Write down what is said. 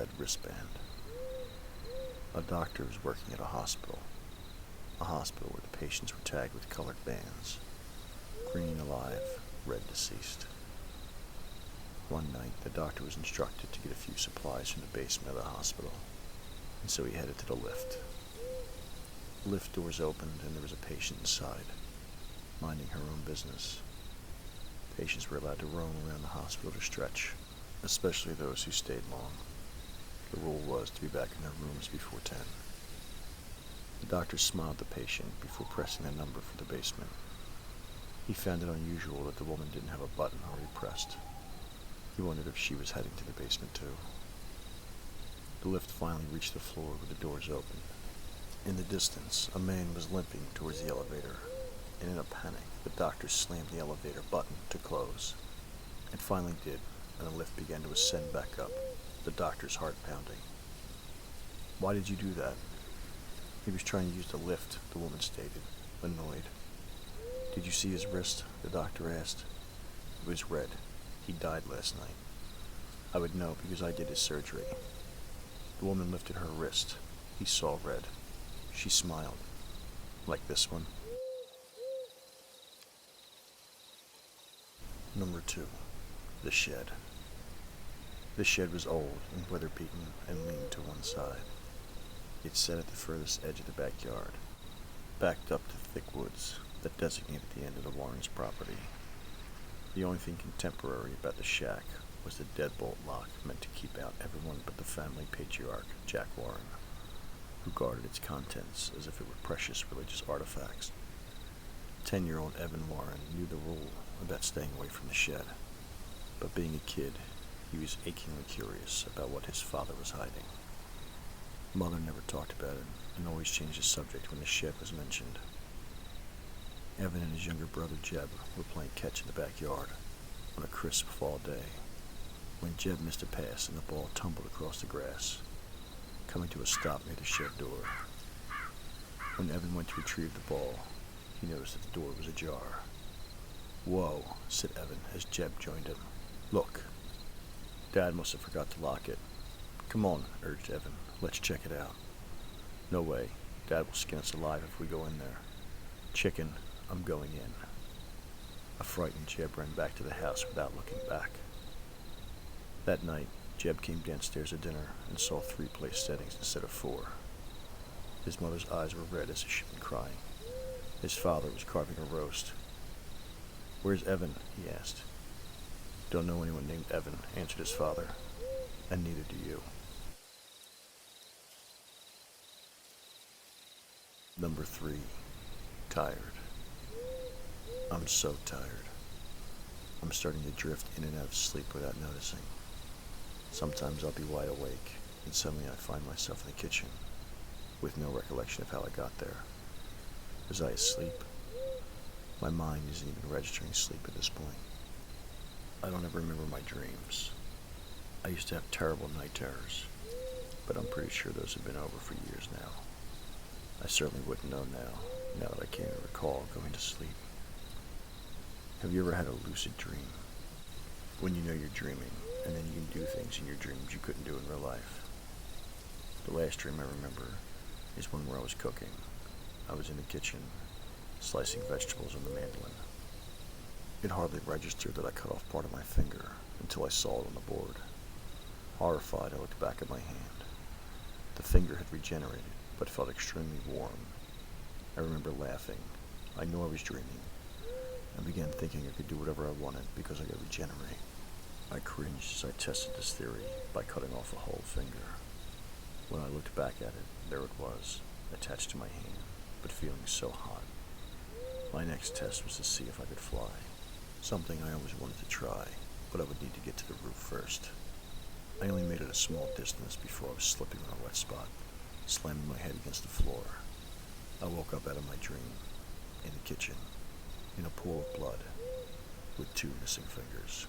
red wristband. A doctor was working at a hospital where the patients were tagged with colored bands: green alive, red deceased. One night, the doctor was instructed to get a few supplies from the basement of the hospital, and so he headed to the lift. The lift doors opened, and there was a patient inside, minding her own business. Patients were allowed to roam around the hospital to stretch, especially those who stayed long. The rule was to be back in their rooms before 10. The doctor smiled at the patient before pressing the number for the basement. He found it unusual that the woman didn't have a button already pressed. He wondered if she was heading to the basement too. The lift finally reached the floor where the doors opened. In the distance, a man was limping towards the elevator, and in a panic, the doctor slammed the elevator button to close. It finally did, and the lift began to ascend back up, the doctor's heart pounding. "Why did you do that?" "He was trying to use the lift," the woman stated, annoyed. "Did you see his wrist?" the doctor asked. "It was red. He died last night. I would know because I did his surgery." The woman lifted her wrist. He saw red. She smiled. "Like this one?" Number 2. The shed. The shed was old and weather-beaten and leaned to one side. It sat at the furthest edge of the backyard, backed up to thick woods that designated the end of the Warrens' property. The only thing contemporary about the shack was the deadbolt lock meant to keep out everyone but the family patriarch, Jack Warren, who guarded its contents as if it were precious religious artifacts. 10-year-old Evan Warren knew the rule about staying away from the shed, but being a kid, he was achingly curious about what his father was hiding. Mother never talked about it and always changed the subject when the shed was mentioned. Evan and his younger brother Jeb were playing catch in the backyard on a crisp fall day when Jeb missed a pass and the ball tumbled across the grass, coming to a stop near the shed door. When Evan went to retrieve the ball, he noticed that the door was ajar. "Whoa," said Evan as Jeb joined him. "Look, Dad must have forgot to lock it." "Come on," urged Evan. "Let's check it out." "No way. Dad will skin us alive if we go in there." "Chicken, I'm going in." A frightened Jeb ran back to the house without looking back. That night, Jeb came downstairs at dinner and saw 3 place settings instead of 4. His mother's eyes were red as if she'd been crying. His father was carving a roast. "Where's Evan?" he asked. "Don't know anyone named Evan," answered his father. "And neither do you." Number 3. Tired. I'm so tired. I'm starting to drift in and out of sleep without noticing. Sometimes I'll be wide awake, and suddenly I find myself in the kitchen, with no recollection of how I got there. Was I asleep? My mind isn't even registering sleep at this point. I don't ever remember my dreams. I used to have terrible night terrors, but I'm pretty sure those have been over for years now. I certainly wouldn't know now that I can't even recall going to sleep. Have you ever had a lucid dream? When you know you're dreaming, and then you can do things in your dreams you couldn't do in real life. The last dream I remember is one where I was cooking. I was in the kitchen, slicing vegetables on the mandolin. It hardly registered that I cut off part of my finger until I saw it on the board. Horrified, I looked back at my hand. The finger had regenerated, but felt extremely warm. I remember laughing. I knew I was dreaming. I began thinking I could do whatever I wanted because I could regenerate. I cringed as I tested this theory by cutting off a whole finger. When I looked back at it, there it was, attached to my hand, but feeling so hot. My next test was to see if I could fly, something I always wanted to try, but I would need to get to the roof first. I only made it a small distance before I was slipping on a wet spot, slamming my head against the floor. I woke up out of my dream, in the kitchen, in a pool of blood, with 2 missing fingers.